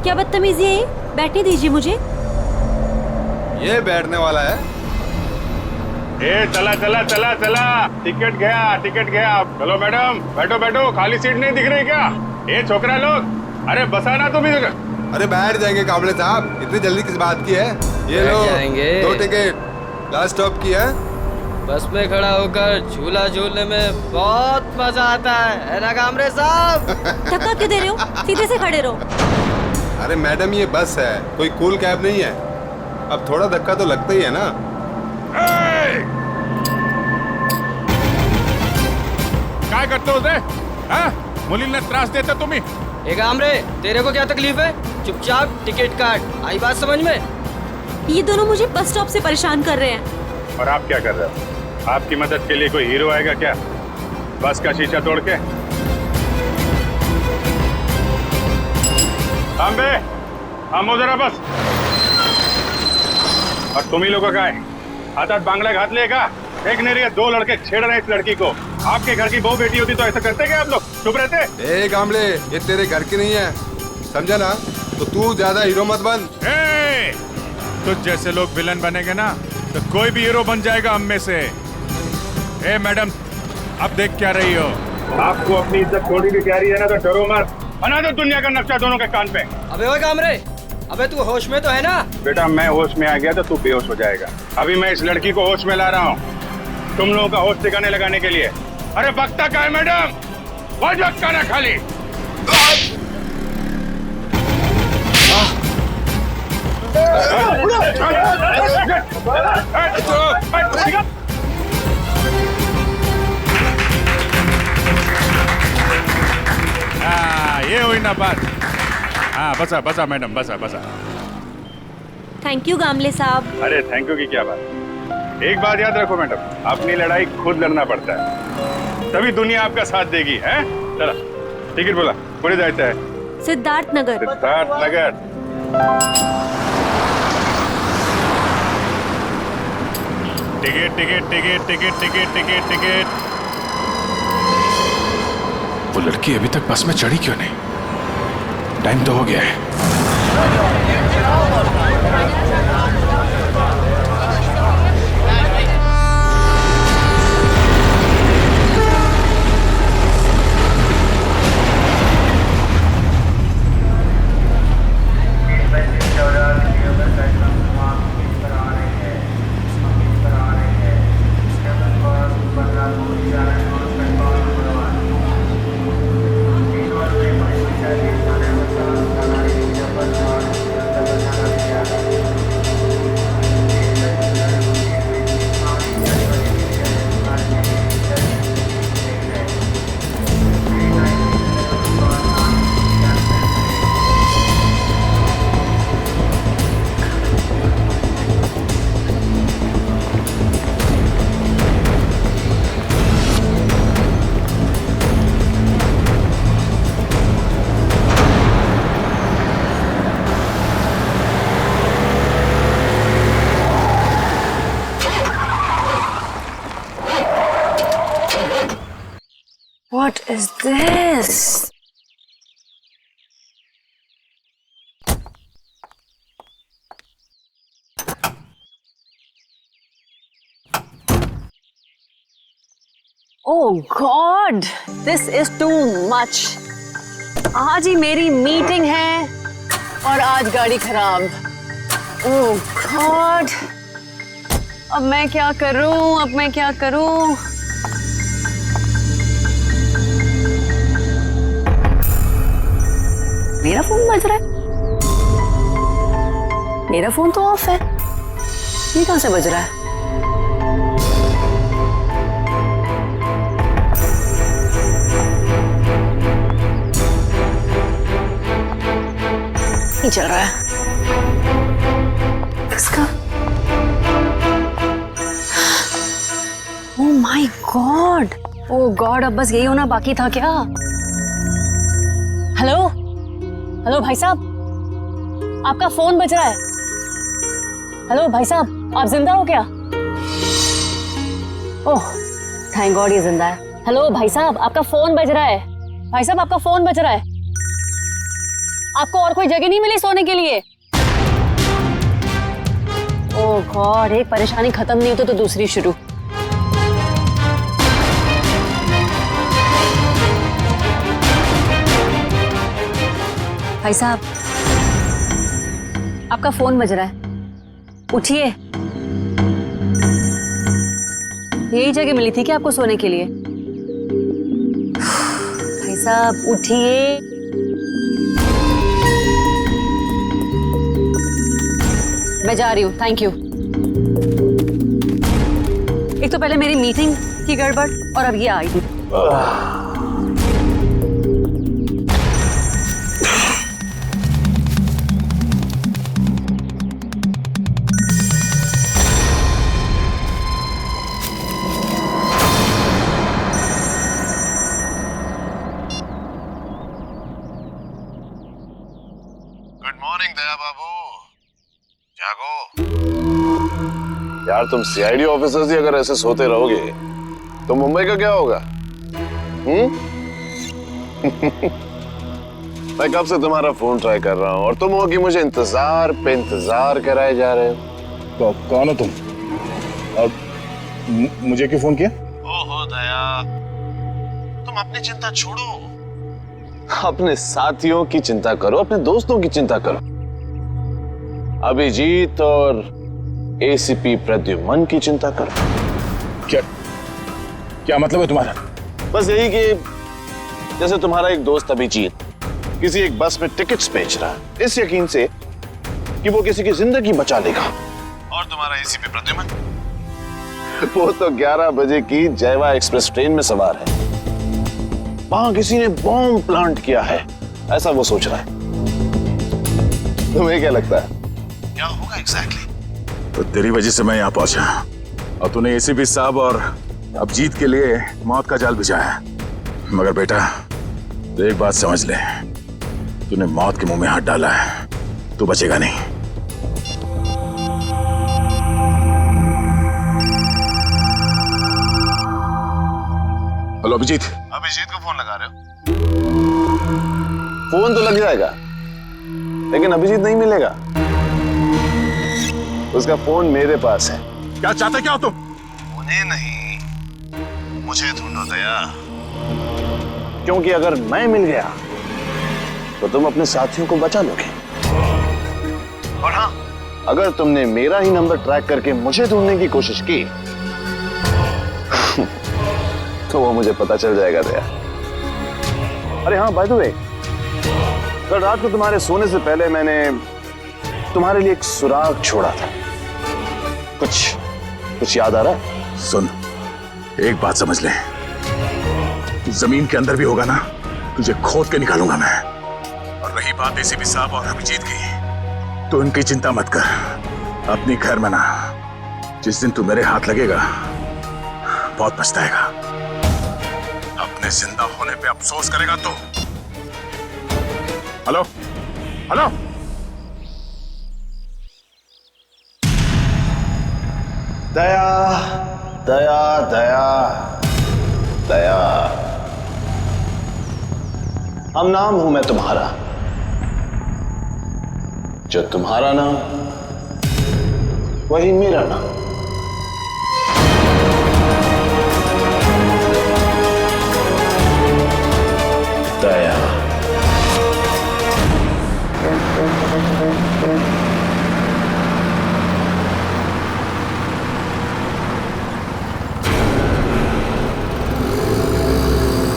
क्या बदतमीजी है ये? बैठने दीजिए मुझे। ये बैठने वाला है। ए चला चला चला चला, टिकट गया। चलो मैडम, बैठो बैठो, खाली सीट नहीं दिख रही क्या? ए छोकरा लोग, अरे बसा ना तुम इधर। अरे बैठ जाएंगे काबले साहब, इतनी जल्दी किस बात की है? ये लो जाएंगे। 2 टिकट लास्ट स्टॉप की है। बस में खड़ा होकर झूला झूलने में बहुत मजा आता है ना कामरे साहब? धक्का क्यों दे रहे हो? सीधे से खड़े रहो। अरे मैडम ये बस है, कोई कूल कैब नहीं है। अब थोड़ा धक्का तो लगता ही है ना। काय करते हो रे? मुलींना त्रास देता तुम्ही? ए कामरे, तेरे को क्या तकलीफ है? चुपचाप टिकट काट। आई बात समझ में? ये दोनों मुझे बस स्टॉप से परेशान कर रहे हैं। और आप क्या कर रहे हो? आपकी मदद के लिए कोई हीरो आएगा क्या? बस का शीशा तोड़ के। तांबे, थांबो जरा बस। और तुम ही लोगों का है हाथ बांगला घातले का? देख नहीं रही है, 2 लड़के छेड़ रहे इस लड़की को। आपके घर की बहू बेटी होती तो ऐसा करते क्या आप लोग? चुप रहते? ए कामले, ये तेरे घर की नहीं है, समझा ना? तो तू ज्यादा हीरो मत बन। तुझ जैसे लोग विलन बनेंगे ना तो कोई भी हीरो बन जाएगा हम में से। ए मैडम, अब देख क्या रही हो? आपको अपनी इज्जत थोड़ी भी प्यारी है ना तो डरो मत। बना दो दुनिया का नक्शा दोनों के कान पे। अबे ओए कामरे, अबे तू होश में तो है ना? बेटा मैं होश में आ गया तो तू बेहोश हो जाएगा। अभी मैं इस लड़की को होश में ला रहा हूँ तुम लोगों का होश ठिकाने लगाने के लिए। अरे बकता क्या है मैडम? वक्त का ना खाली। ये हुई ना बात। हाँ बसा बसा मैडम, बसा बसा। थैंक यू गामले साहब। अरे थैंक यू की क्या बात। एक बात याद रखो मैडम, अपनी लड़ाई खुद लड़ना पड़ता है, तभी दुनिया आपका साथ देगी। है चला, टिकट बोला, पूरी जाते है। Siddharth Nagar. Siddharth Nagar. Ticket ticket ticket ticket ticket ticket ticket. वो लड़की अभी तक बस में चढ़ी क्यों नहीं? टाइम तो हो गया है। What is this? Oh God, this is too much. आज ही मेरी मीटिंग है और आज गाड़ी खराब। Oh God, अब मैं क्या करूं? मेरा फोन बज रहा है। मेरा फोन तो ऑफ है, ये कहां से बज रहा है? नहीं चल रहा है। किसका? Oh my God, oh God, अब बस यही होना बाकी था क्या? हेलो हेलो भाई साहब, आपका फोन बज रहा है। हेलो भाई साहब, आप जिंदा हो क्या? ओह थैंक गॉड ये जिंदा है। हेलो भाई साहब, आपका फोन बज रहा है। भाई साहब आपका फोन बज रहा है। आपको और कोई जगह नहीं मिली सोने के लिए? ओह गॉड, एक परेशानी खत्म नहीं होती तो दूसरी शुरू। भाई साहब, आपका फोन बज रहा है, उठिए। यही जगह मिली थी क्या आपको सोने के लिए? भाई साहब उठिए। मैं जा रही हूँ, थैंक यू। एक तो पहले मेरी मीटिंग की गड़बड़ और अब ये आई थी। गुड मॉर्निंग दया बाबू, जागो। यार तुम सीआईडी ऑफिसर्स ही अगर ऐसे सोते रहोगे तो मुंबई का क्या होगा? मैं कब से तुम्हारा फोन ट्राई कर रहा हूँ और तुम हो कि मुझे इंतजार पे इंतजार कराए जा रहे हो। तो कौन हो तुम और मुझे क्यों फोन किया? ओहो दया, तुम अपनी चिंता छोड़ो, अपने साथियों की चिंता करो, अपने दोस्तों की चिंता करो। अभिजीत और एसीपी प्रद्युमन की चिंता करो। क्या क्या मतलब है तुम्हारा? बस यही कि जैसे तुम्हारा एक दोस्त अभिजीत किसी एक बस में टिकट्स बेच रहा है इस यकीन से कि वो किसी की जिंदगी बचा लेगा, और तुम्हारा एसीपी प्रद्युमन वो तो 11 बजे की जयवा एक्सप्रेस ट्रेन में सवार है, वहां किसी ने बॉम्ब प्लांट किया है ऐसा वो सोच रहा है। तुम्हें क्या लगता है क्या होगा एग्जैक्टली? तो तेरी वजह से मैं यहाँ पहुंचा और तूने एसीपी साहब और अभिजीत के लिए मौत का जाल बिछाया। मगर बेटा तो एक बात समझ ले, तूने मौत के मुंह में हाथ डाला है, तू बचेगा नहीं। हेलो अभिजीत। अभिजीत को फोन लगा रहे हो? फोन तो लग जाएगा लेकिन अभिजीत नहीं मिलेगा, उसका फोन मेरे पास है। क्या चाहते क्या हो तुम? उन्हें नहीं मुझे ढूंढो दया, क्योंकि अगर मैं मिल गया तो तुम अपने साथियों को बचा लोगे, और हाँ अगर तुमने मेरा ही नंबर ट्रैक करके मुझे ढूंढने की कोशिश की तो वो मुझे पता चल जाएगा दया। अरे हाँ बाय द वे, कल रात को तुम्हारे सोने से पहले मैंने तुम्हारे लिए एक सुराग छोड़ा था, कुछ याद आ रहा है? सुन, एक बात समझ ले, तू जमीन के अंदर भी होगा ना, तुझे खोद के निकालूंगा मैं। और रही बात एसीपी साहब और अभिजीत की, तो उनकी चिंता मत कर, अपनी खैर मना। जिस दिन तू मेरे हाथ लगेगा बहुत पछताएगा, अपने जिंदा होने पे अफसोस करेगा तो। हेलो हेलो, दया दया दया दया, हम नाम हूं मैं तुम्हारा, जो तुम्हारा नाम वही मेरा नाम। दया।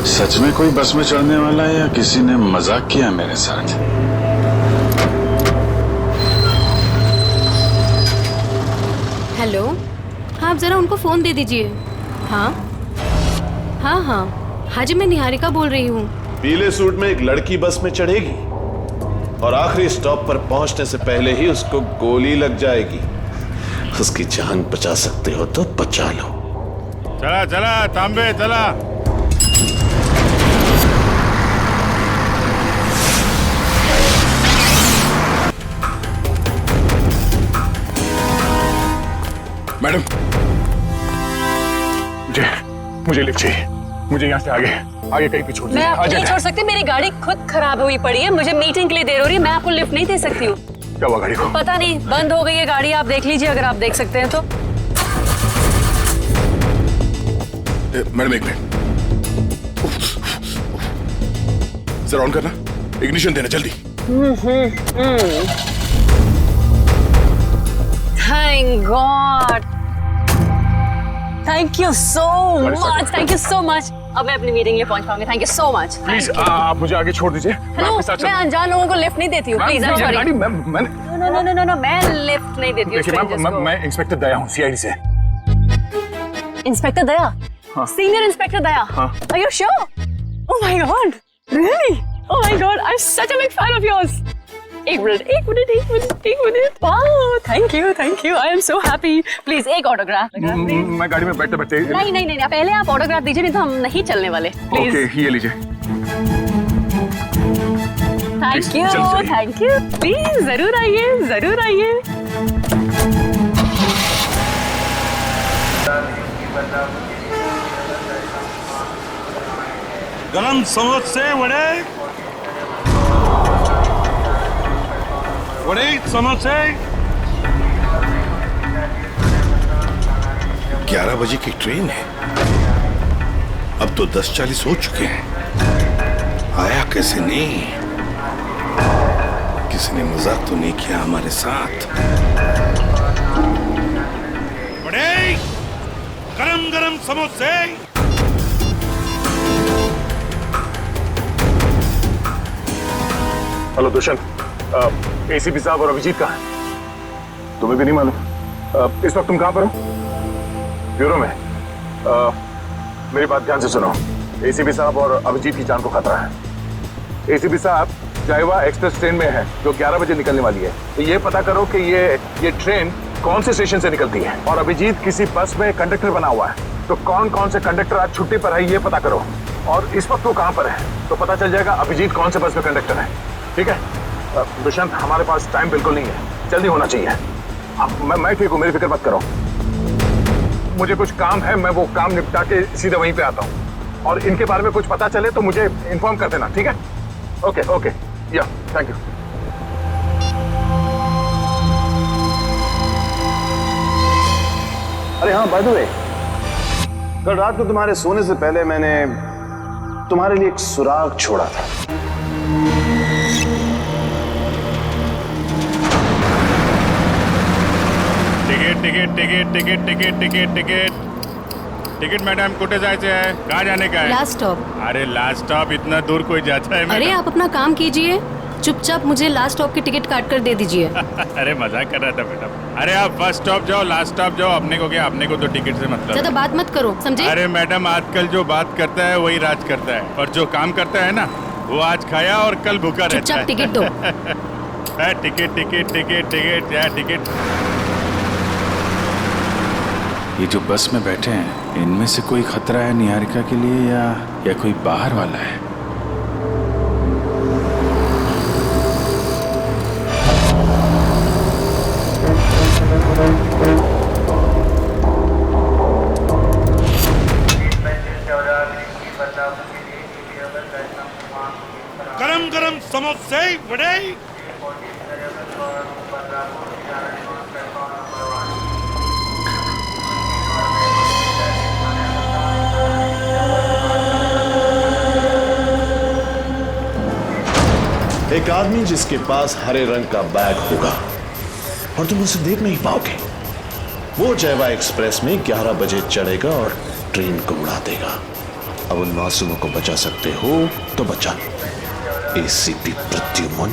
सच में कोई बस में चढ़ने वाला है या किसी ने मजाक किया मेरे साथ? हेलो, हाँ आप जरा उनको फोन दे दीजिए। हाँ हाँ हाँ हाँ जी, मैं निहारिका बोल रही हूँ। पीले सूट में एक लड़की बस में चढ़ेगी और आखिरी स्टॉप पर पहुंचने से पहले ही उसको गोली लग जाएगी। उसकी जान बचा सकते हो तो बचा लो। चला चला तांबे चला। मैडम, मुझे लिफ्ट चाहिए, मुझे यहाँ से आगे आगे कहीं भी छोड़ मैं दीजिए। आपको नहीं छोड़ सकती, मेरी गाड़ी खुद खराब हुई पड़ी है, मुझे मीटिंग के लिए देर हो रही है, मैं आपको लिफ्ट नहीं दे सकती हूँ। क्या हुआ गाड़ी को? पता नहीं, बंद हो गई है गाड़ी, आप देख लीजिए अगर आप देख सकते हैं तो। मैडम एक मिनट, सर ऑन करना, इग्निशन देना जल्दी। Thank God, thank you so much, thank you so much. अब मैं अपनी मीटिंग में पहुंच पाऊंगी, thank you so much. Please आप मुझे आगे छोड़ दीजिए। हेलो, मैं अनजान लोगों को लिफ्ट नहीं देती हूँ, प्लीज। I am sorry. गाड़ी मैं नो, मैं लिफ्ट नहीं देती हूँ देखिए strangers को। मैं इंस्पेक्टर दया हूँ, सीआईडी से। इंस्पेक्टर दया? हाँ। सीनियर इंस्पेक्टर दया? हाँ। Are you sure? Oh my God, really? Oh my God, I'm such a big fan of yours. एक minute. Wow, thank you. I am so happy. Please एक autograph. मैं गाड़ी में बैठते बैठते। नहीं, पहले आप ऑटोग्राफ दीजिए, नहीं तो हम नहीं चलने वाले। प्लीज। ओके, ये लीजिए। Thank you. प्लीज जरूर आइए। गरम समोसे वड़े समोसे। 11 बजे की ट्रेन है, अब तो 10:40 हो चुके हैं। आया कैसे नहीं? किसी ने मजाक तो नहीं किया हमारे साथ? वड़े गरम गरम समोसे। हेलो दुष्यंत, एसीपी साहब और अभिजीत कहाँ हैं? तुम्हें भी नहीं मालूम? इस वक्त तुम कहाँ पर हो? ब्यूरो में। मेरी बात ध्यान से सुनो, एसीपी साहब और अभिजीत की जान को खतरा है। एसीपी साहब जायवा एक्सप्रेस ट्रेन में है जो 11 बजे निकलने वाली है, तो ये पता करो कि ये ट्रेन कौन से स्टेशन से निकलती है। और अभिजीत किसी बस में कंडक्टर बना हुआ है, तो कौन से कंडक्टर आज छुट्टी पर है ये पता करो। और इस वक्त वो कहाँ पर है, तो पता चल जाएगा अभिजीत कौन से बस में कंडक्टर है। ठीक है दुष्यंत, हमारे पास टाइम बिल्कुल नहीं है, जल्दी होना चाहिए। मैं ठीक हूँ, मेरी फिक्र मत करो। मुझे कुछ काम है, मैं वो काम निपटा के सीधे वहीं पे आता हूँ। और इनके बारे में कुछ पता चले तो मुझे इन्फॉर्म कर देना, ठीक है? ओके, या थैंक यू। अरे हाँ, बाय द वे, कल रात को तुम्हारे सोने से पहले मैंने तुम्हारे लिए एक सुराग छोड़ा था। टिकट मैडम, कुठे जायचे आहे? कहाँ जाने का है? Last stop. अरे लास्ट स्टॉप इतना दूर कोई जाता है? अरे आप अपना काम कीजिए, चुपचाप मुझे लास्ट स्टॉप की टिकट काट कर दे दीजिए। अरे मजाक कर रहा था मैडम। अरे आप फर्स्ट स्टॉप जाओ, लास्ट स्टॉप जाओ, अपने को क्या, अपने को तो टिकट से मतलब। ज्यादा बात मत करो, समझे? अरे मैडम, आजकल जो बात करता है वही राज करता है, और जो काम करता है ना वो आज खाया और कल भूखा रहता है। चुपचाप टिकट दो। टिकट। ये जो बस में बैठे हैं, इनमें से कोई खतरा है निहारिका के लिए या कोई बाहर वाला है? गरम गरम समोसे वड़े। एक आदमी जिसके पास हरे रंग का बैग होगा और तुम उसे देख नहीं पाओगे, वो जयवा एक्सप्रेस में 11 बजे चढ़ेगा और ट्रेन को उड़ा देगा। अब उन मासूमों को बचा सकते हो तो बचा लो। एसीपी प्रद्युमन।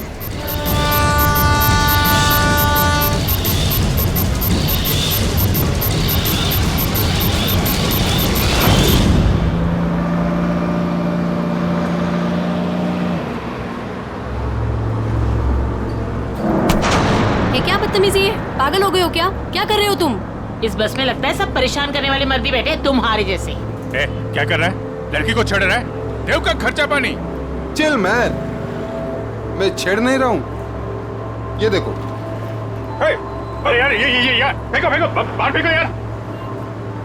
ये क्या बदतमीजी है? पागल हो गए हो क्या? क्या कर रहे हो तुम? इस बस में लगता है सब परेशान करने वाले मर्दी बैठे हैं तुम्हारे जैसे। क्या कर रहा है? लड़की को छेड़ रहा है? देव का खर्चा पानी। चिल मैन, मैं छेड़ नहीं रहा हूँ। ये देखो। अरे यार, ये यार, फेंको बाहर फेंको यार।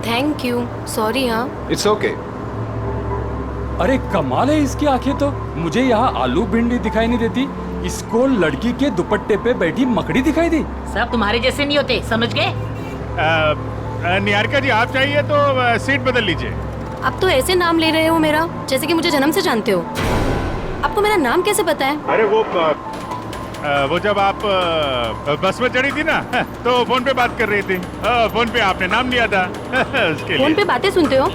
Thank you, sorry. हाँ इट्स ओके। अरे कमाल है इसकी आंखें तो। मुझे यहाँ आलू भिंडी दिखाई नहीं देती, इसको लड़की के दुपट्टे पे बैठी मकड़ी दिखाई दी। सब तुम्हारे जैसे नहीं होते, समझ गए? निहारिका जी आप चाहिए तो सीट बदल लीजिए। आप तो ऐसे नाम ले रहे हो मेरा जैसे कि मुझे जन्म से जानते हो। आपको मेरा नाम कैसे पता है? अरे वो जब आप बस में चढ़ी थी ना तो फोन पे बात कर रही थी। फोन पे आपने नाम लिया था उसके फोन लिए। पे बातें सुनते हो?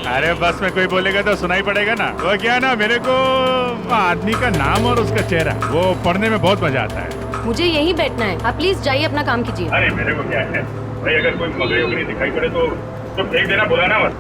अरे बस में कोई बोलेगा तो सुनाई पड़ेगा ना। वो क्या ना, मेरे को आदमी का नाम और उसका चेहरा वो पढ़ने में बहुत मजा आता है। मुझे यहीं बैठना है, आप प्लीज जाइए अपना काम कीजिए। अरे मेरे को क्या है भाई, अगर कोई मकड़ी वकड़ी दिखाई पड़े तो फेंक देना, बुलाना मत।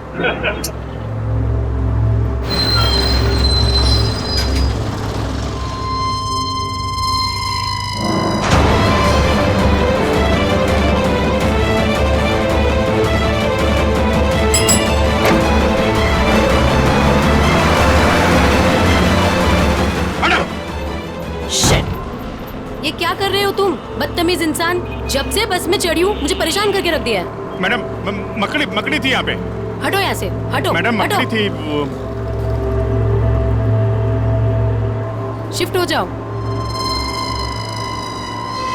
ये क्या कर रहे हो तुम, बदतमीज इंसान? जब से बस में चढ़ी हूँ मुझे परेशान करके रख दिया है। मैडम मकड़ी थी यहाँ पे। हटो यहाँ से, हटो। मैडम हटो। मकड़ी थी वो। शिफ्ट हो जाओ।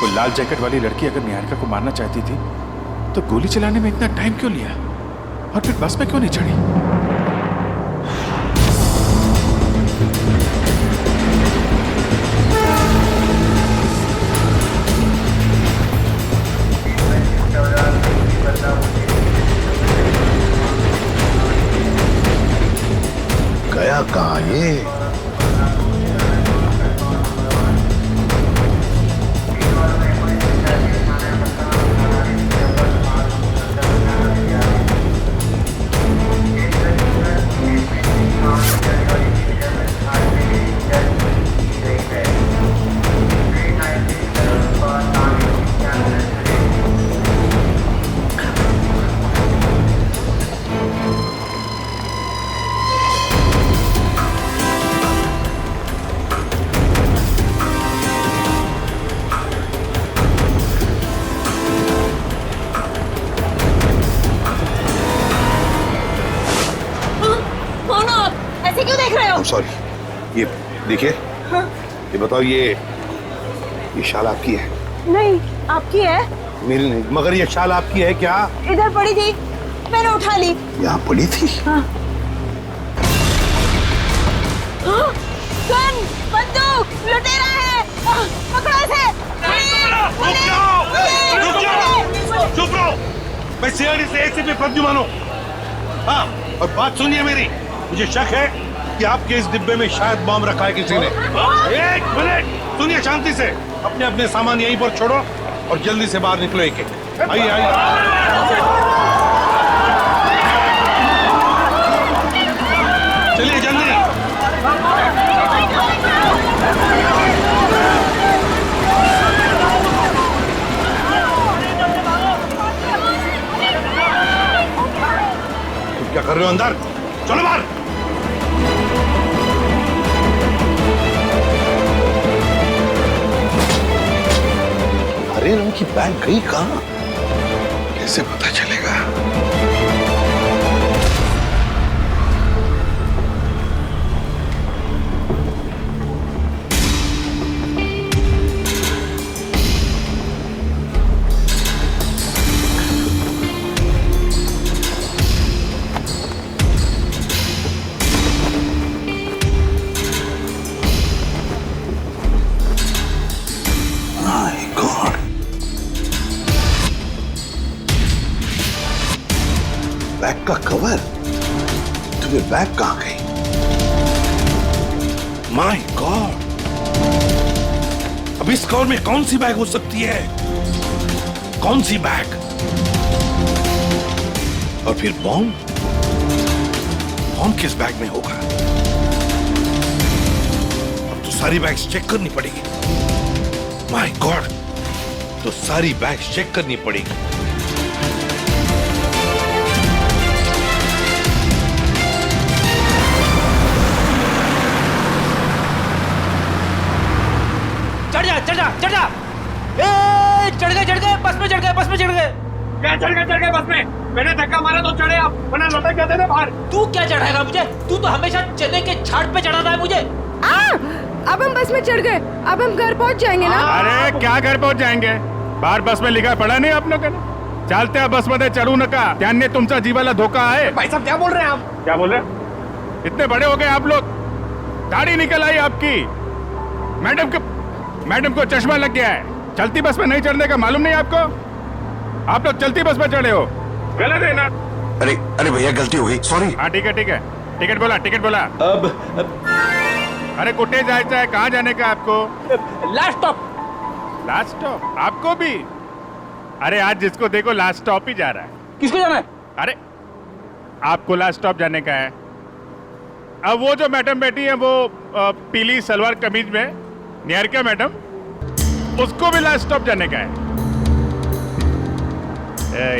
वो लाल जैकेट वाली लड़की अगर निहारिका को मारना चाहती थी तो गोली चलाने में इतना टाइम क्यों लिया, और फिर बस में क्यों नहीं चढ़ी? गया कहाँ ये? ऐसे क्यों देख रहे हो? सॉरी, ये देखिए। हाँ? ये बताओ, ये शाल आपकी है? नहीं, आपकी है। मेरी नहीं, मगर ये शाल आपकी है क्या? इधर पड़ी थी, मैंने उठा ली। यहाँ पड़ी थी? हाँ। हाँ? गन, बंदूक, लुटेरा है। पकड़ो इसे। चुप रहो। मैं सीआईडी से एसीपी प्रद्युमन हूँ। हाँ, और बात सुनिए मेरी। मुझे शक है कि आपके इस डिब्बे में शायद बम रखा है किसी ने। एक मिनट सुनिए शांति से। अपने अपने सामान यहीं पर छोड़ो और जल्दी से बाहर निकलो। एक एक आइए आइए। चलिए जल्दी। तुम क्या कर रहे हो अंदर? चलो बाहर। हरे रंग की बैग गई कहाँ? कैसे पता चलेगा? बैग का कवर? तुम्हें बैग कहाँ गई? My God! अब इस कवर में कौन सी बैग हो सकती है? कौन सी बैग? और फिर बॉम्ब? बॉम्ब किस बैग में होगा? अब तो सारी बैग्स चेक करनी पड़ेगी। My God! तो सारी बैग्स चेक करनी पड़ेगी। चढ़ जा, चढ़ जा, चढ़ जा। ए, चढ़ गए, बस में चढ़ गए, बस में चढ़ गए। क्या चढ़ गए बस में? मैंने धक्का मारा तो चढ़े आप, वरना लटक जाते थे बाहर। तू क्या चढ़ाएगा मुझे? तू तो हमेशा चने के झाड़ पे चढ़ाता है मुझे। अब हम बस में चढ़ गए, अब हम घर पहुंच जाएंगे ना। अरे क्या घर पहुंच जाएंगे? बाहर बस में लिखा पड़ा नहीं आप लोगों ने? चालते बस मध्ये चढू नका, त्याने तुमचा जीवाला धोका है। भाई साहब क्या बोल रहे हैं आप? क्या बोल रहे हैं? इतने बड़े हो गए आप लोग, दाढ़ी निकल आई आपकी। मैडम को चश्मा लग गया है। चलती बस में नहीं चढ़ने का मालूम नहीं आपको? आप लोग चलती बस में चढ़े हो, गलत है ना? अरे भैया गलती हो गई, सॉरी। हाँ ठीक है। टिकट बोला। अब अरे कुठे जायचं है? कहाँ जाने का आपको? लास्ट स्टॉप आपको भी? अरे आज जिसको देखो लास्ट स्टॉप ही जा रहा है। किसको जाना है? अरे आपको लास्ट स्टॉप जाने का है। अब वो जो मैडम बैठी है वो पीली सलवार कमीज में, निहारिका मैडम, उसको भी लास्ट स्टॉप जाने का है।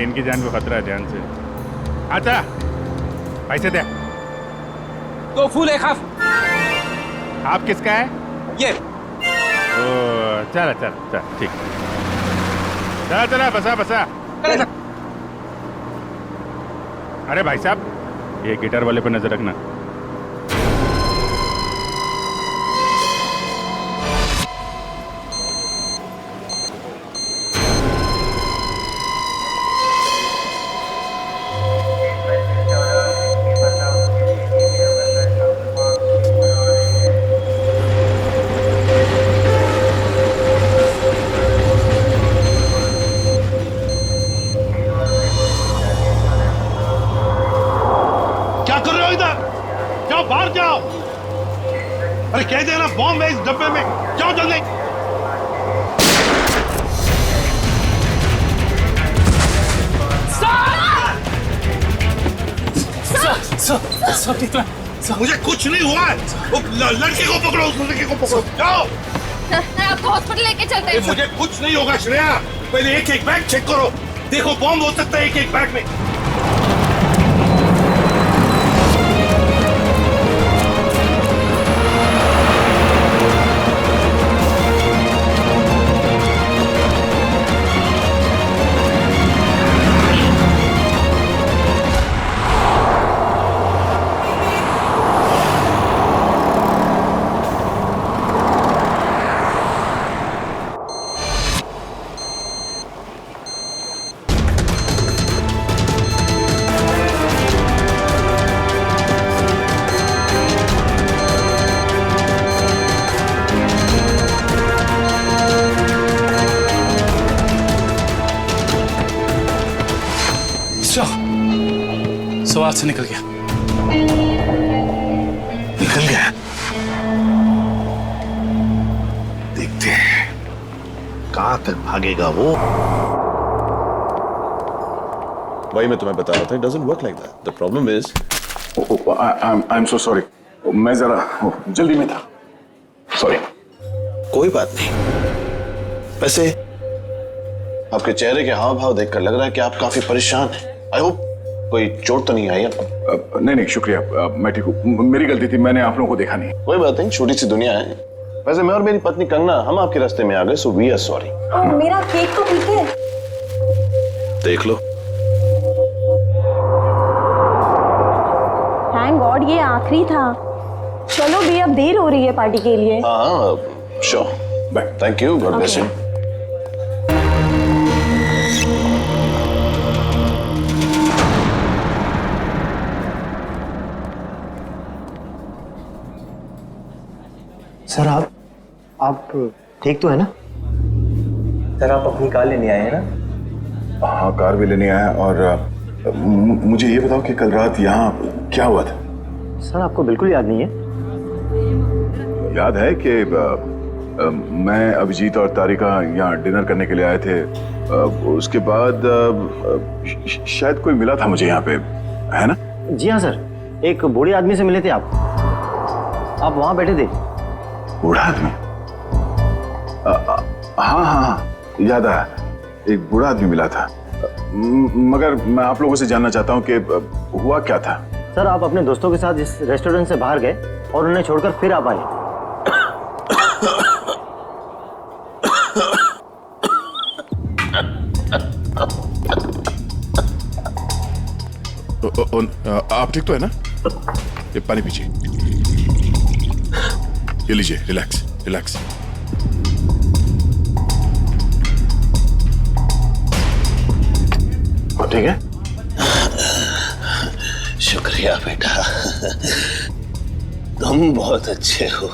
इनकी जान को खतरा है, ध्यान से। अच्छा पैसे दे। तो फुल एक हाफ। आप किसका है? ये चल ठीक। चला बसा। अरे भाई साहब, ये गिटार वाले पे नजर रखना। बाहर जाओ। अरे कह देना बॉम्ब है इस डब्बे में, जाओ जल्दी। मुझे कुछ नहीं हुआ है। वो लड़के को पकड़ो, उस लड़के को पकड़ो, जाओ। मैं आपको हॉस्पिटल लेके चलते हैं। मुझे कुछ नहीं होगा श्रेया, पहले एक बैग चेक करो। देखो बॉम्ब हो सकता है एक बैग में। सवाल से निकल गया। देखते हैं कहां तक भागेगा वो। भाई मैं तुम्हें बता रहा था, it doesn't work like that. The problem is I'm so sorry. मैं जरा जल्दी में था, सॉरी। कोई बात नहीं। वैसे आपके चेहरे के हाव भाव देखकर लग रहा है कि आप काफी परेशान हैं। आई होप कोई चोट तो नहीं आई आपको? नहीं शुक्रिया, मैं ठीक हूँ। मेरी गलती थी, मैंने आप लोगों को देखा नहीं। कोई बात नहीं, छोटी सी दुनिया है। वैसे मैं और मेरी पत्नी कंगना, हम आपके रास्ते में आ गए, सो वी आर सॉरी। मेरा केक तो ठीक है। देख लो। थैंक गॉड ये आखिरी था। चलो भी अब देर हो रही है पार्टी के लिए। हाँ sure, bye. Thank you, God bless you. Sir आप ठीक तो है ना? सर आप अपनी कार लेने आए हैं ना? हाँ कार भी लेने आया। और मुझे ये बताओ कि कल रात यहाँ क्या हुआ था? सर आपको बिल्कुल याद नहीं है? याद है कि मैं, अभिजीत और तारिका यहाँ डिनर करने के लिए आए थे। उसके बाद शायद कोई मिला था मुझे यहाँ पे, है ना? जी हाँ सर, एक बूढ़े आदमी से मिले थे आप वहाँ बैठे थे। बूढ़ा आदमी? हाँ याद आया, एक बूढ़ा आदमी मिला था। मगर मैं आप लोगों से जानना चाहता हूँ कि हुआ क्या था? सर आप अपने दोस्तों के साथ इस रेस्टोरेंट से बाहर गए और उन्हें छोड़कर फिर आप आए। आप ठीक तो है ना? ये पानी पीजिए, ये लीजिए, रिलैक्स रिलैक्स। ठीक है, शुक्रिया बेटा, तुम बहुत अच्छे हो।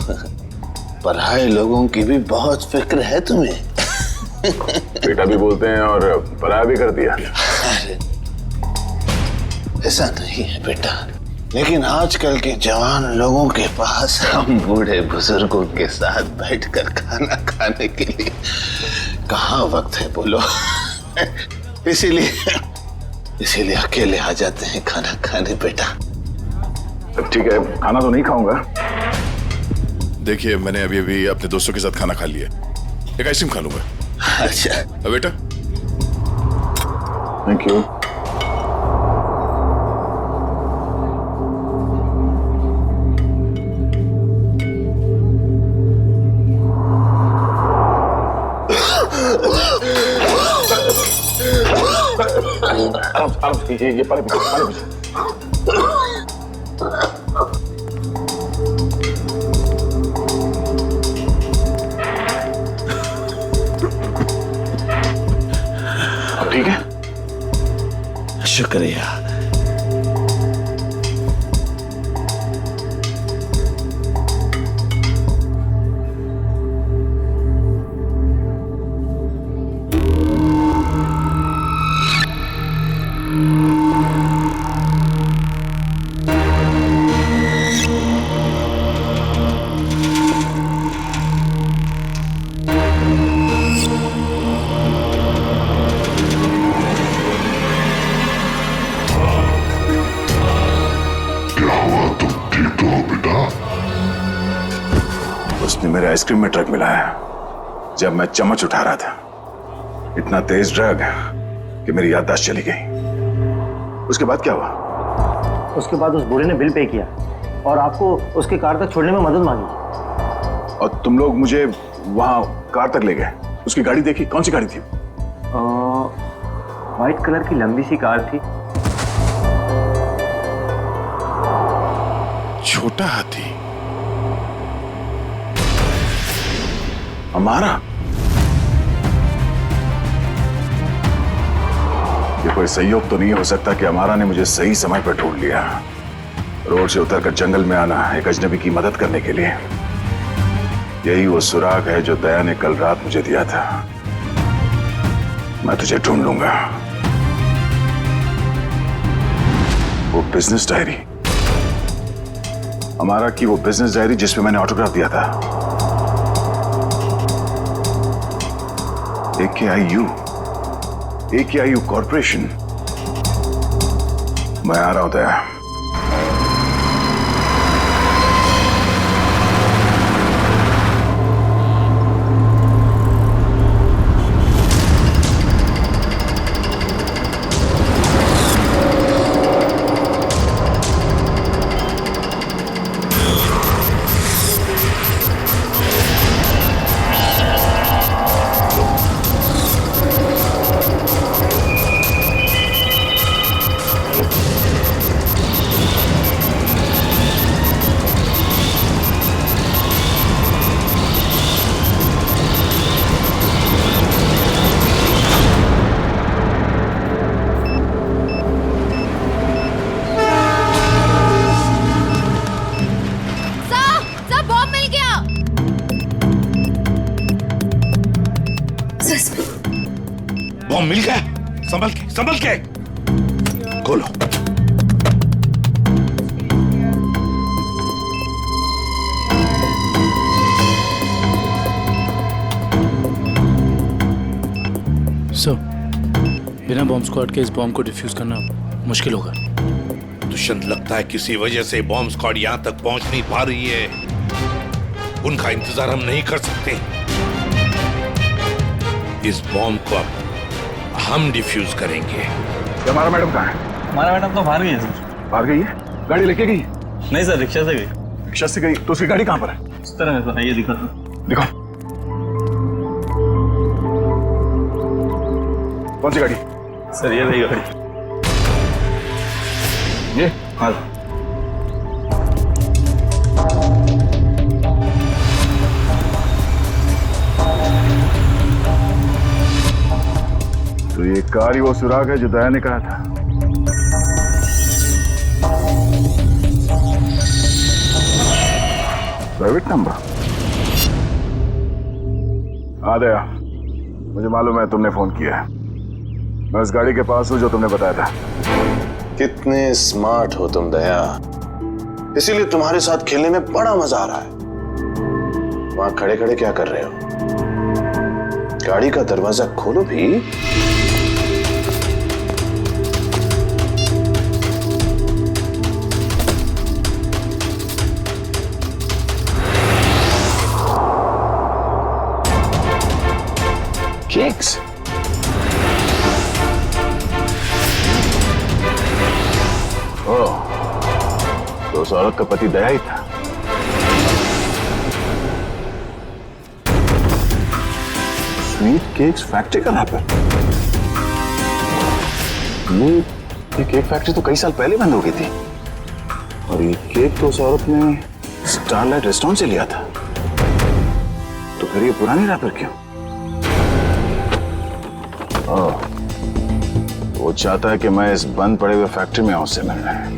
पराये लोगों की भी बहुत फिक्र है तुम्हें। बेटा भी बोलते हैं और पराया भी कर दिया। अरे ऐसा नहीं है बेटा, लेकिन आजकल के जवान लोगों के पास हम बूढ़े बुजुर्गों के साथ बैठकर खाना खाने के लिए कहाँ वक्त है बोलो। इसीलिए अकेले आ जाते हैं खाना खाने बेटा। ठीक है, खाना तो नहीं खाऊंगा। देखिए, मैंने अभी अभी अपने दोस्तों के साथ खाना खा लिया, एक आइसक्रीम खा लूंगा। अच्छा बेटा, थैंक यू। आराम से, ये पानी पीजिए। अब ठीक है? शुक्रिया। उसने मेरे आइसक्रीम में ड्रग मिलाया जब मैं चम्मच उठा रहा था। इतना तेज ड्रग कि मेरी याददाश्त चली गई। उसके बाद क्या हुआ? उसके बाद उस बूढ़े ने बिल पे किया और आपको उसके कार तक छोड़ने में मदद मांगी। और तुम लोग मुझे वहां कार तक ले गए। उसकी गाड़ी देखी? कौन सी गाड़ी थी? व्हाइट कलर की लंबी सी कार थी। छोटा हाथी हमारा? ये कोई संयोग तो नहीं हो सकता कि हमारा ने मुझे सही समय पर ढूंढ लिया। रोड से उतरकर जंगल में आना एक अजनबी की मदद करने के लिए। यही वो सुराग है जो दया ने कल रात मुझे दिया था। मैं तुझे ढूंढ लूंगा। वो बिजनेस डायरी, हमारा की वो बिजनेस डायरी जिसमें मैंने ऑटोग्राफ दिया था। AKIU corporation. मैं आ रहा हूं दया। बॉम्ब मिल गया। संभल के खोलो। सर, बिना बॉम्ब स्क्वाड के इस बॉम्ब को डिफ्यूज करना मुश्किल होगा। दुष्यंत, लगता है किसी वजह से बॉम्ब स्क्वाड यहाँ तक पहुंच नहीं पा रही है। उनका इंतजार हम नहीं कर सकते। इस बॉम्ब को अब हम डिफ्यूज करेंगे। हमारा मैडम कहाँ है? हमारा मैडम तो बाहर गई है सर। बाहर गई है? गाड़ी लेके गई? नहीं सर, रिक्शा से गई। रिक्शा से गई? तो उसकी गाड़ी कहाँ पर है? इस तरह है सर, ये दिखाओ। कौन सी गाड़ी? सर ये रही गाड़ी। हाँ। तो ये कार ही वो सुराग है जो दया ने कहा था। Private number. हाँ दया, मुझे मालूम है तुमने फोन किया है। मैं उस गाड़ी के पास हूं जो तुमने बताया था। कितने स्मार्ट हो तुम दया, इसीलिए तुम्हारे साथ खेलने में बड़ा मजा आ रहा है। वहां खड़े खड़े क्या कर रहे हो? गाड़ी का दरवाजा खोलो भी। केक्स। ओह, तो उस औरत का पति दया ही था। स्वीट केक्स फैक्ट्री का रैपर। ये केक फैक्ट्री तो कई साल पहले बंद हो गई थी, और ये केक तो उस औरत ने स्टारलाइट रेस्टोरेंट से लिया था। तो फिर ये पुरानी रैपर क्यों? ओह, वो चाहता है कि मैं इस बंद पड़े हुए फैक्ट्री में आऊं उससे मिलने।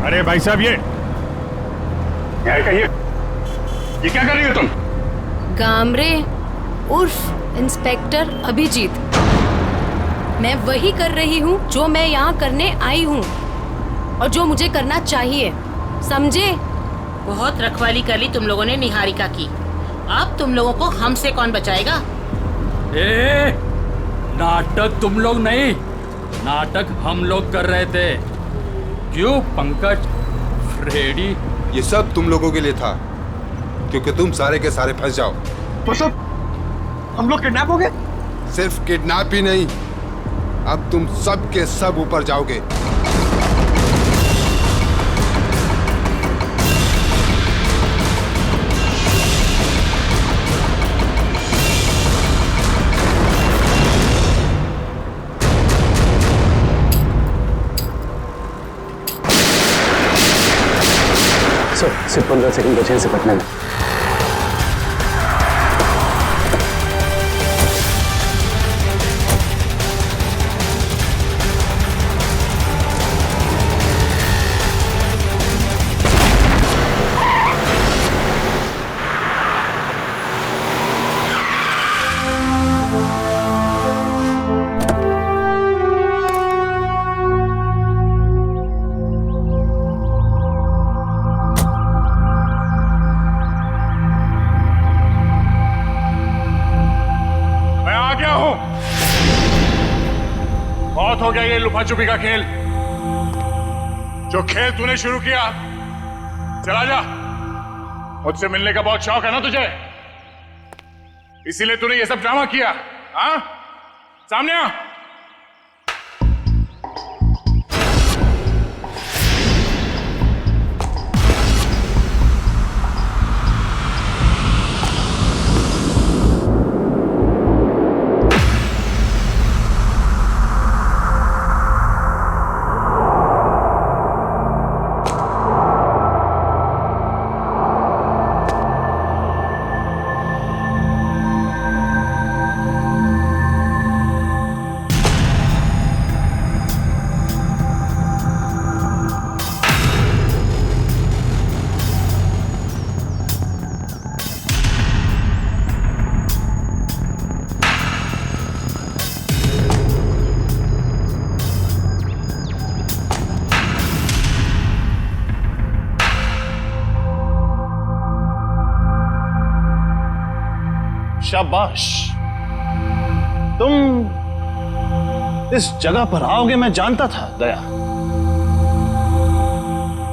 अरे भाई साहब, ये क्या कर रही हो तुम? गामरे उर्फ इंस्पेक्टर अभिजीत, मैं वही कर रही हूँ जो मैं यहाँ करने आई हूँ और जो मुझे करना चाहिए, समझे? बहुत रखवाली कर ली तुम लोगों ने निहारिका की। अब तुम लोगों को हमसे कौन बचाएगा? ए, नाटक तुम लोग नहीं, नाटक हम लोग कर रहे थे। क्यों पंकज, फ्रेडी? ये सब तुम लोगों के लिए था, क्योंकि तुम सारे के सारे फंस जाओ। तो सब हम लोग किडनैप हो गए? सिर्फ किडनैप ही नहीं, अब तुम सब के सब ऊपर जाओगे। सिर्फ 15 सेकंड बचे से पटने में। बहुत हो गया ये लुका छुपी का खेल। जो खेल तूने शुरू किया, चला जा। मुझसे मिलने का बहुत शौक है ना तुझे, इसीलिए तूने ये सब ड्रामा किया। हाँ, सामने आ। शाबाश। तुम इस जगह पर आओगे मैं जानता था दया।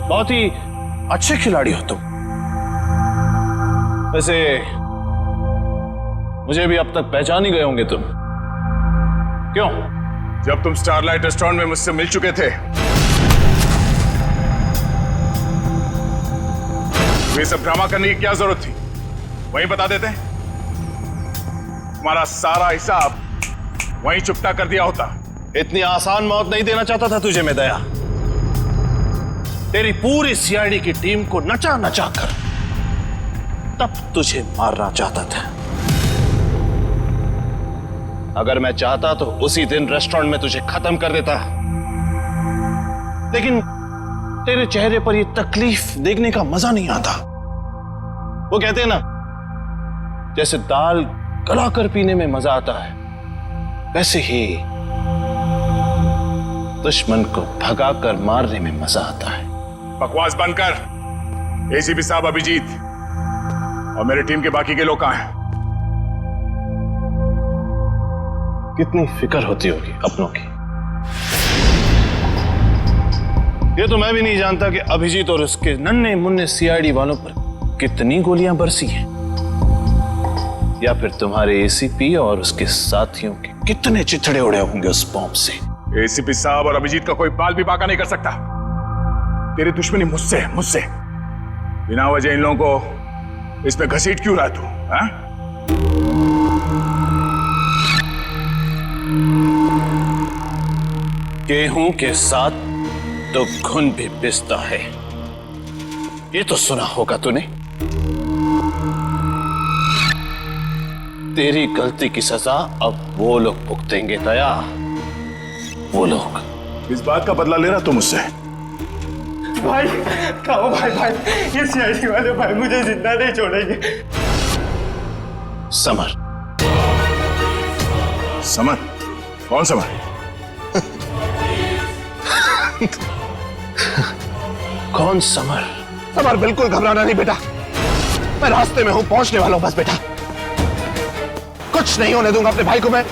बहुत ही अच्छे खिलाड़ी हो तुम। वैसे मुझे भी अब तक पहचान ही गए होंगे तुम। क्यों? जब तुम स्टारलाइट रेस्टोरेंट में मुझसे मिल चुके थे, ये सब ड्रामा करने की क्या जरूरत थी? वहीं बता देते। तुम्हारा सारा हिसाब वहीं चुकता कर दिया होता। इतनी आसान मौत नहीं देना चाहता था तुझे मैं दया। तेरी पूरी सीआईडी की टीम को नचा नचा कर तब तुझे मारना चाहता था। अगर मैं चाहता तो उसी दिन रेस्टोरेंट में तुझे खत्म कर देता, लेकिन तेरे चेहरे पर यह तकलीफ देखने का मजा नहीं आता। वो कहते हैं ना, जैसे दाल गलाकर पीने में मजा आता है, वैसे ही दुश्मन को भगाकर मारने में मजा आता है। बकवास बंद कर। एसीपी साहब अभिजीत और मेरी टीम के बाकी के लोग कहां हैं? कितनी फिक्र होती होगी अपनों की। ये तो मैं भी नहीं जानता कि अभिजीत और उसके नन्हे मुन्ने सीआईडी वालों पर कितनी गोलियां बरसी हैं, या फिर तुम्हारे एसीपी और उसके साथियों के कितने चिथड़े उड़े होंगे उस बॉम्ब से। एसीपी साहब और अभिजीत का कोई बाल भी बाका नहीं कर सकता। तेरी दुश्मनी मुझसे बिना वजह इन लोगों को इस पे घसीट क्यों रहा तू? हाँ? गेहूं के साथ तो घुन भी पिसता है, ये तो सुना होगा तूने। तेरी गलती की सजा अब वो लोग भुगतेंगे दया, वो लोग। इस बात का बदला ले रहा तू मुझसे? भाई खाओ भाई, ये सीआईडी वाले भाई मुझे जिंदा नहीं छोड़ेंगे। समर। समर? कौन समर? कौन समर? समर, बिल्कुल घबराना नहीं बेटा, मैं रास्ते में हूं, पहुंचने वाला हूं बस बेटा। कुछ नहीं होने दूंगा अपने भाई को मैं।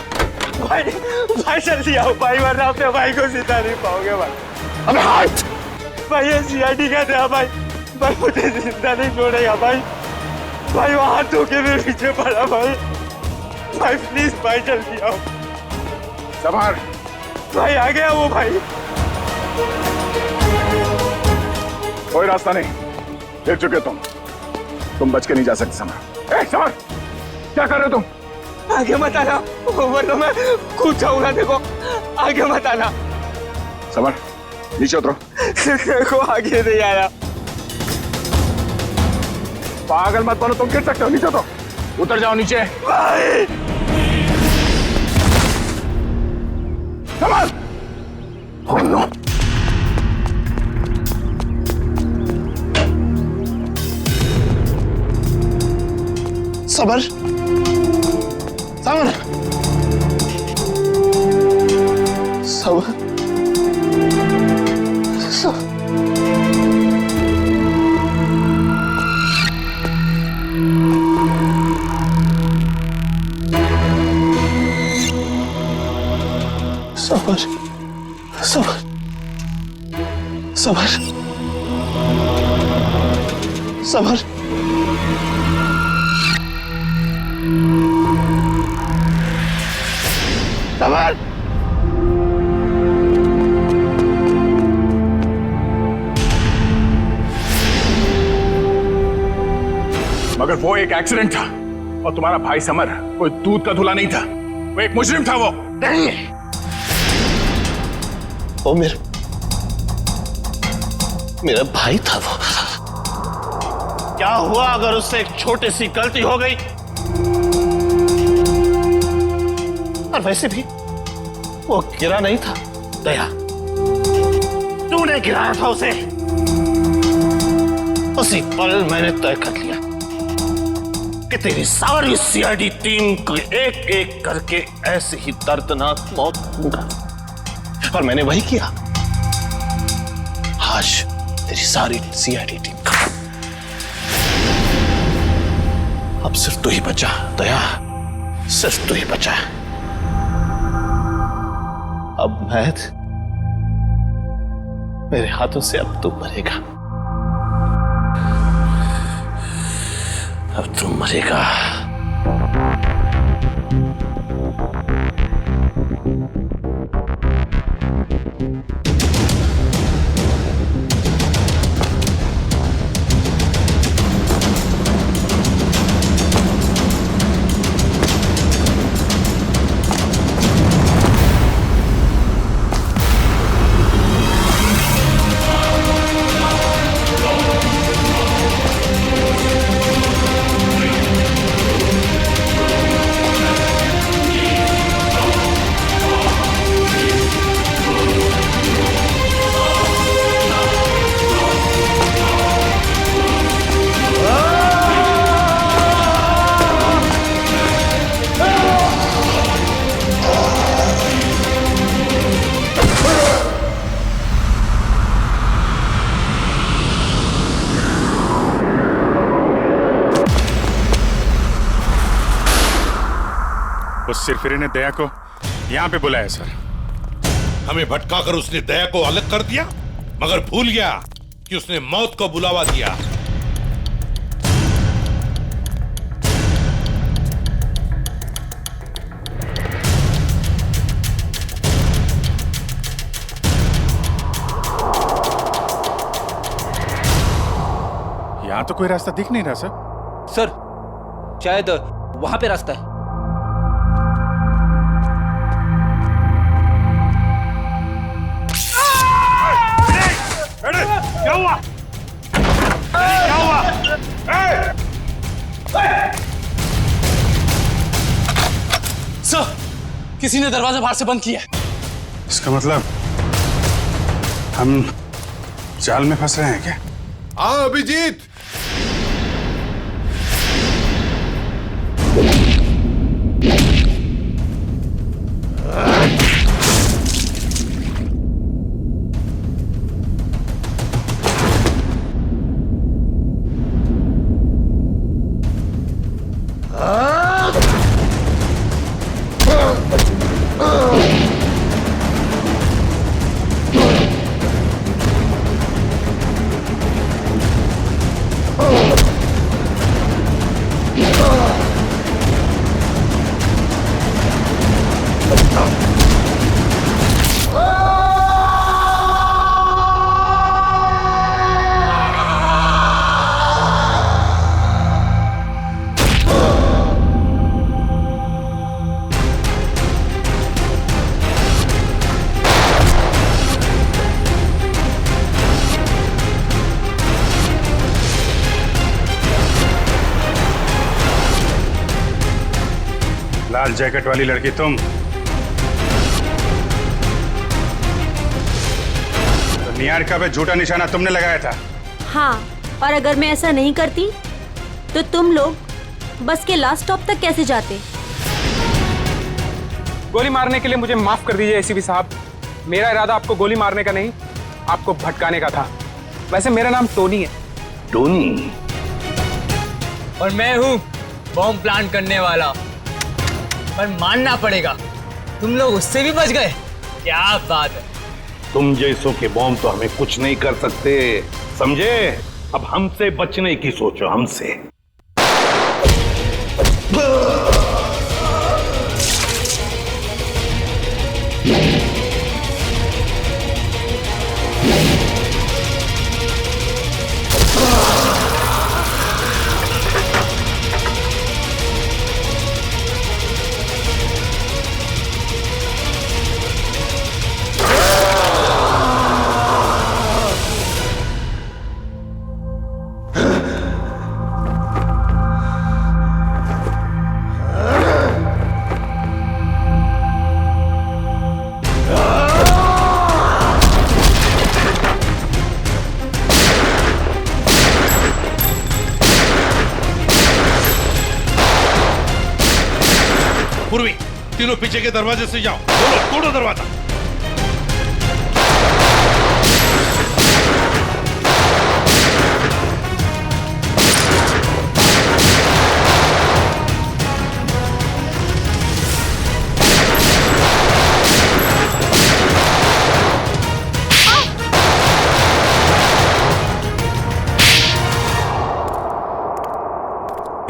भाई जल्दी आओ भाई, वरना अपने भाई को जिंदा नहीं पाओगे भाई। अबे हाथ! भाई ये सीआईडी का था भाई मुझे जिंदा नहीं छोड़ेगा भाई। वो हाथ धोके मेरे पीछे पड़ा भाई प्लीज भाई जल्दी आओ। समर! भाई आ गया वो भाई। कोई रास्ता नहीं, गिर चुके तुम बच के नहीं जा सकते समर। समर, क्या कर रहे हो तुम? आगे मत आना, वरना मैं कूद जाऊंगा। देखो आगे मत आना। समर, नीचे उतरो। देखो आगे नहीं आया। पागल मत बनो, तुम गिर सकते हो। नीचे उतरो, उतर जाओ नीचे। भाई summer! Oh no! Summer! Summer! Summer! Summer! Summer! Summer! Summer! मगर वो एक एक्सीडेंट था, और तुम्हारा भाई समर कोई दूध का धुला नहीं था, वो एक मुजरिम था। वो नहीं, वो मेरा भाई था। वो क्या हुआ अगर उससे एक छोटी सी गलती हो गई? और वैसे भी वो गिरा नहीं था दया, तूने गिराया था उसे। उसी पल मैंने तय कर लिया कि तेरी सारी सीआईडी टीम को एक एक करके ऐसे ही दर्दनाक मौत दूंगा, और मैंने वही किया। आज तेरी सारी सीआईडी टीम खत्म। अब सिर्फ तू ही बचा दया। सिर्फ तू ही बचा है। अब मेरे हाथों से अब तू मरेगा, अब तू मरेगा। उस सिरफिरे ने दया को यहाँ पे बुलाया सर। हमें भटकाकर उसने दया को अलग कर दिया, मगर भूल गया कि उसने मौत को बुलावा दिया। यहाँ तो कोई रास्ता दिख नहीं रहा सर। सर शायद वहां पे रास्ता है। क्या हुआ? क्या हुआ? सर किसी ने दरवाजा बाहर से बंद किया है। इसका मतलब हम जाल में फंस रहे हैं क्या? हाँ अभिजीत, लाल जैकेट वाली लड़की तुम? तो निहारिका पे झूठा निशाना तुमने लगाया था? हाँ, और अगर मैं ऐसा नहीं करती तो तुम लोग बस के लास्ट स्टॉप तक कैसे जाते? गोली मारने के लिए मुझे माफ कर दीजिए एसीपी साहब। मेरा इरादा आपको गोली मारने का नहीं, आपको भटकाने का था। वैसे मेरा नाम टोनी है। टोनी? और मैं हूँ बॉम्ब प्लांट करने वाला। पर मानना पड़ेगा तुम लोग उससे भी बच गए। क्या बात है। तुम जैसों के बॉम्ब तो हमें कुछ नहीं कर सकते, समझे? अब हमसे बचने की सोचो, हमसे। पूर्वी, तीनों पीछे के दरवाजे से जाओ। तोड़ो दरवाजा।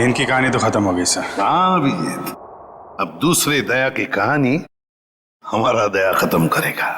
इनकी कहानी तो खत्म हो गई सर। हाँ अभिजीत, अब दूसरे दया की कहानी हमारा दया खत्म करेगा।